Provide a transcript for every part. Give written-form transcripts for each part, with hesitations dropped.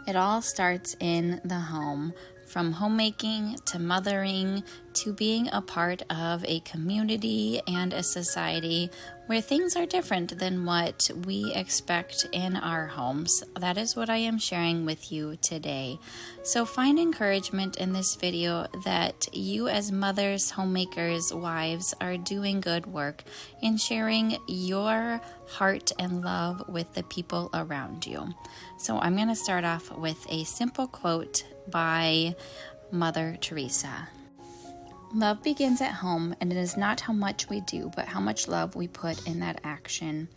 It all starts in the home, from homemaking to mothering to being a part of a community and a society where things are different than what we expect in our homes. That is what I am sharing with you today. So find encouragement in this video that you as mothers, homemakers, wives are doing good work in sharing your heart and love with the people around you. So I'm going to start off with a simple quote by Mother Teresa. Love begins at home, and it is not how much we do, but how much love we put in that action.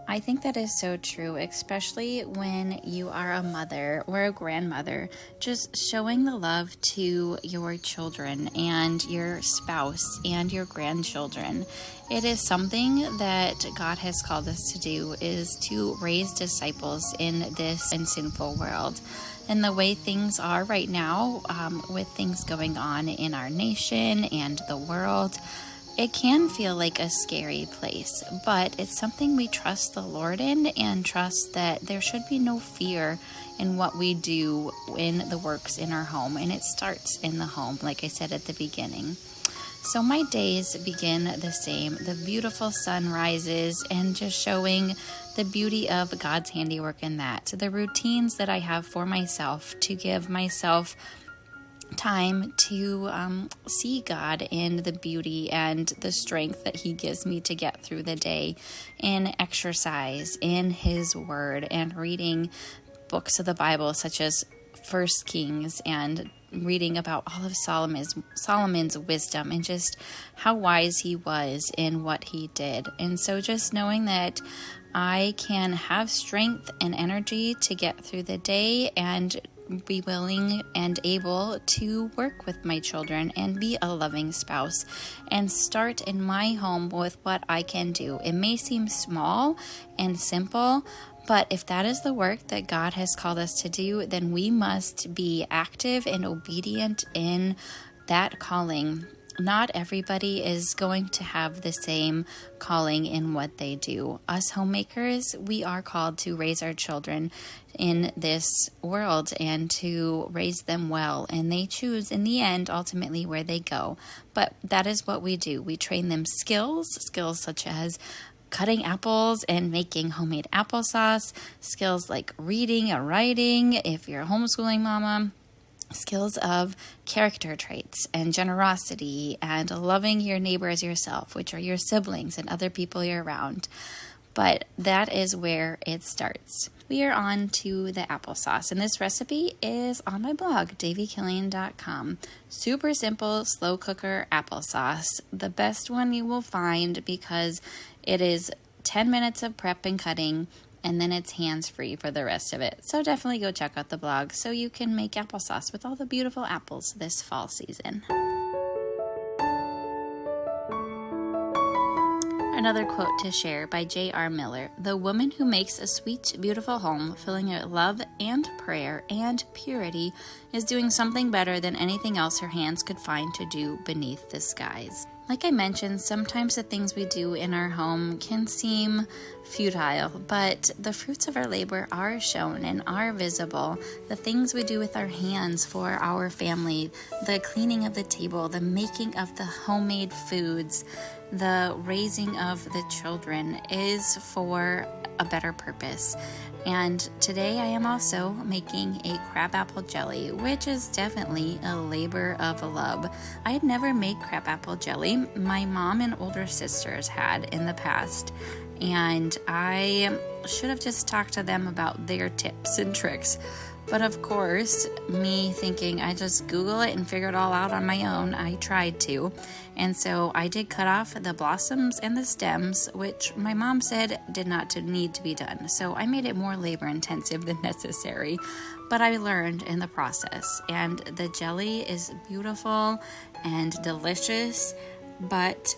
I think that is so true, especially when you are a mother or a grandmother, just showing the love to your children and your spouse and your grandchildren. It is something that God has called us to do, is to raise disciples in this sinful world. And the way things are right now, with things going on in our nation and the world, it can feel like a scary place, but it's something we trust the Lord in and trust that there should be no fear in what we do in the works in our home. And it starts in the home, like I said at the beginning. So my days begin the same. The beautiful sun rises and just showing the beauty of God's handiwork in that. The routines that I have for myself to give myself time to see God in the beauty and the strength that He gives me to get through the day, in exercise, in His Word, and reading books of the Bible such as First Kings, and reading about all of Solomon's wisdom and just how wise he was in what he did. And so just knowing that I can have strength and energy to get through the day and be willing and able to work with my children and be a loving spouse and start in my home with what I can do. It may seem small and simple, but if that is the work that God has called us to do, then we must be active and obedient in that calling. Not everybody is going to have the same calling in what they do. Us homemakers, we are called to raise our children in this world and to raise them well. And they choose in the end, ultimately, where they go. But that is what we do. We train them skills such as cutting apples and making homemade applesauce, skills like reading and writing if you're a homeschooling mama, skills of character traits and generosity and loving your neighbor as yourself, which are your siblings and other people you're around. But that is where it starts. We are on to the applesauce, and this recipe is on my blog, daviekillian.com. Super simple, slow cooker applesauce. The best one you will find because it is 10 minutes of prep and cutting, and then it's hands-free for the rest of it. So definitely go check out the blog so you can make applesauce with all the beautiful apples this fall season. Another quote to share by J.R. Miller. The woman who makes a sweet, beautiful home, filling it with love and prayer and purity, is doing something better than anything else her hands could find to do beneath the skies. Like I mentioned, sometimes the things we do in our home can seem futile, but the fruits of our labor are shown and are visible. The things we do with our hands for our family, the cleaning of the table, the making of the homemade foods, the raising of the children is for a better purpose. And today I am also making a crabapple jelly, which is definitely a labor of love. I had never made crabapple jelly. My mom and older sisters had in the past, and I should have just talked to them about their tips and tricks. But of course, me thinking I just Google it and figure it all out on my own, I tried to. And so I did cut off the blossoms and the stems, which my mom said did not need to be done. So I made it more labor intensive than necessary, but I learned in the process. And the jelly is beautiful and delicious, but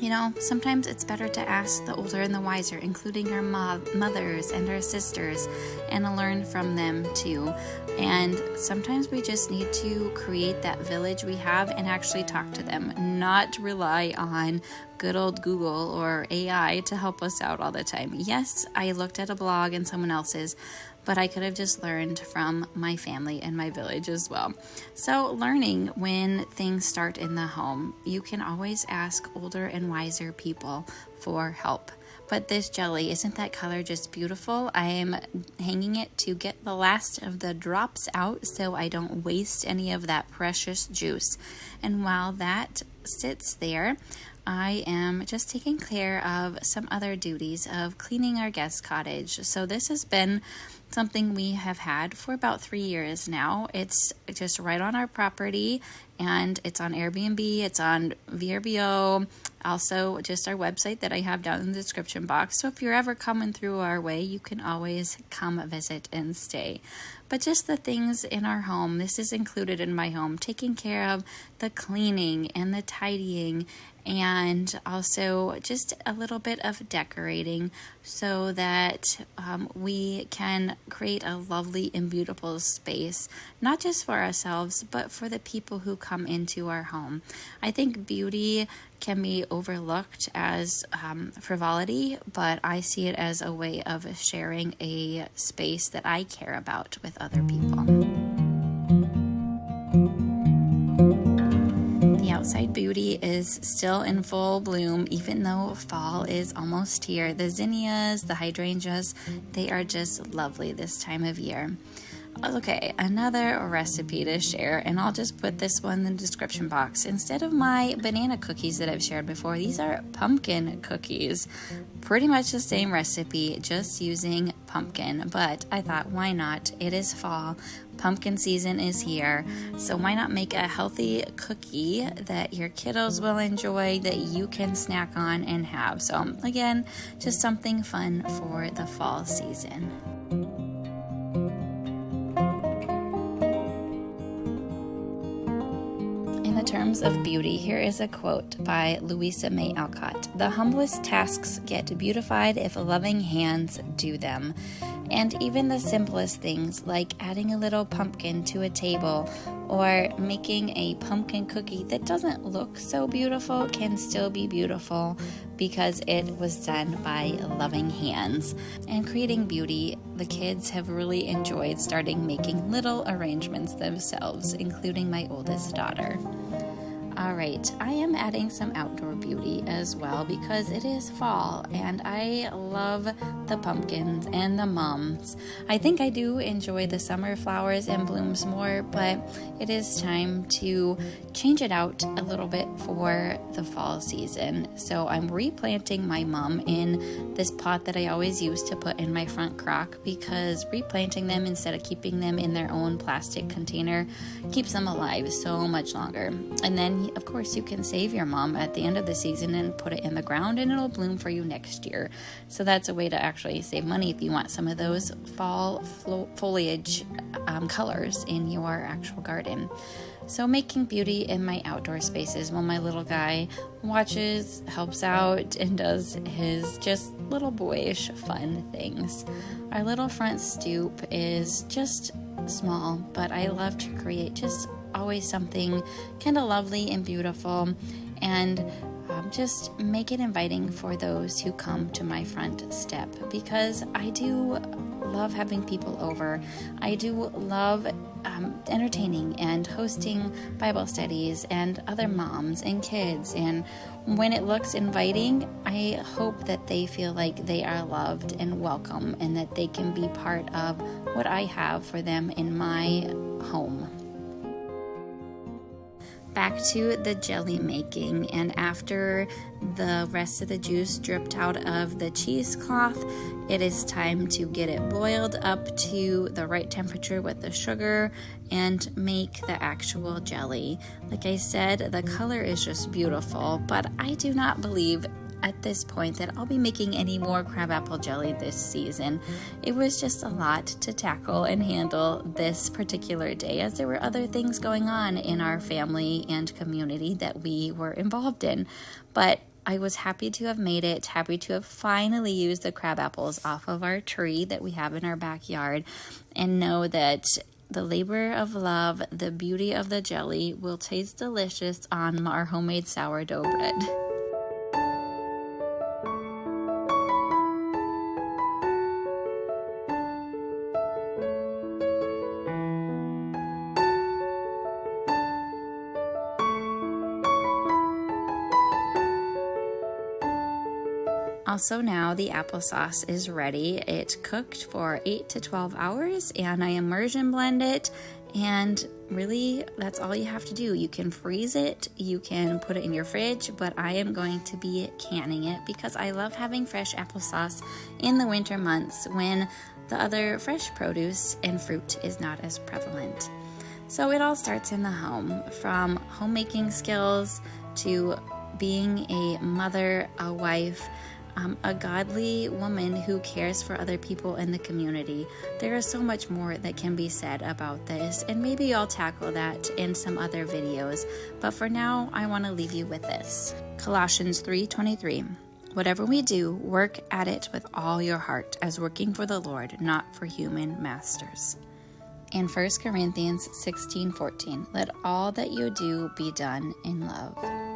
you know, sometimes it's better to ask the older and the wiser, including our mothers and our sisters, and learn from them too. And sometimes we just need to create that village we have and actually talk to them, not rely on good old Google or AI to help us out all the time. Yes, I looked at a blog and someone else's, but I could have just learned from my family and my village as well. So learning when things start in the home, you can always ask older and wiser people for help. But this jelly, isn't that color just beautiful? I am hanging it to get the last of the drops out so I don't waste any of that precious juice. And while that sits there, I am just taking care of some other duties of cleaning our guest cottage. So this has been something we have had for about 3 years now. It's just right on our property, and it's on Airbnb, it's on VRBO, also just our website that I have down in the description box. So if you're ever coming through our way, you can always come visit and stay. But just the things in our home, this is included in my home, taking care of the cleaning and the tidying, and also just a little bit of decorating so that we can create a lovely and beautiful space, not just for ourselves, but for the people who come into our home. I think beauty can be overlooked as frivolity, but I see it as a way of sharing a space that I care about with other people. The outside beauty is still in full bloom, even though fall is almost here. The zinnias, the hydrangeas, they are just lovely this time of year. Okay, another recipe to share, and I'll just put this one in the description box. Instead of my banana cookies that I've shared before, these are pumpkin cookies. Pretty much the same recipe, just using pumpkin, but I thought, why not? It is fall. Pumpkin season is here, so why not make a healthy cookie that your kiddos will enjoy, that you can snack on and have. So again, just something fun for the fall season. In the terms of beauty, here is a quote by Louisa May Alcott. "The humblest tasks get beautified if loving hands do them." And even the simplest things, like adding a little pumpkin to a table or making a pumpkin cookie that doesn't look so beautiful, can still be beautiful because it was done by loving hands. And creating beauty, the kids have really enjoyed starting making little arrangements themselves, including my oldest daughter. All right, I am adding some outdoor beauty as well because it is fall and I love the pumpkins and the mums. I think I do enjoy the summer flowers and blooms more, but it is time to change it out a little bit for the fall season. So I'm replanting my mum in this pot that I always used to put in my front crock, because replanting them instead of keeping them in their own plastic container keeps them alive so much longer. And then of course you can save your mum at the end of the season and put it in the ground and it'll bloom for you next year. So that's a way to actually save money if you want some of those fall foliage colors in your actual garden. So making beauty in my outdoor spaces while my little guy watches, helps out, and does his just little boyish fun things. Our little front stoop is just small, but I love to create just always something kind of lovely and beautiful, and just make it inviting for those who come to my front step, because I do love having people over. I do love entertaining and hosting Bible studies and other moms and kids, and when it looks inviting, I hope that they feel like they are loved and welcome and that they can be part of what I have for them in my home. Back to the jelly making, and after the rest of the juice dripped out of the cheesecloth, it is time to get it boiled up to the right temperature with the sugar and make the actual jelly. Like I said, the color is just beautiful, but I do not believe at this point that I'll be making any more crabapple jelly this season. It was just a lot to tackle and handle this particular day, as there were other things going on in our family and community that we were involved in. But I was happy to have made it, happy to have finally used the crab apples off of our tree that we have in our backyard, and know that the labor of love, the beauty of the jelly, will taste delicious on our homemade sourdough bread. Also now the applesauce is ready. It cooked for 8 to 12 hours and I immersion blend it, and really that's all you have to do. You can freeze it, you can put it in your fridge, but I am going to be canning it because I love having fresh applesauce in the winter months when the other fresh produce and fruit is not as prevalent. So it all starts in the home, from homemaking skills to being a mother, a wife, a godly woman who cares for other people in the community. There is so much more that can be said about this, and maybe I'll tackle that in some other videos. But for now, I want to leave you with this. Colossians 3:23. Whatever we do, work at it with all your heart, as working for the Lord, not for human masters. And 1 Corinthians 16:14. Let all that you do be done in love.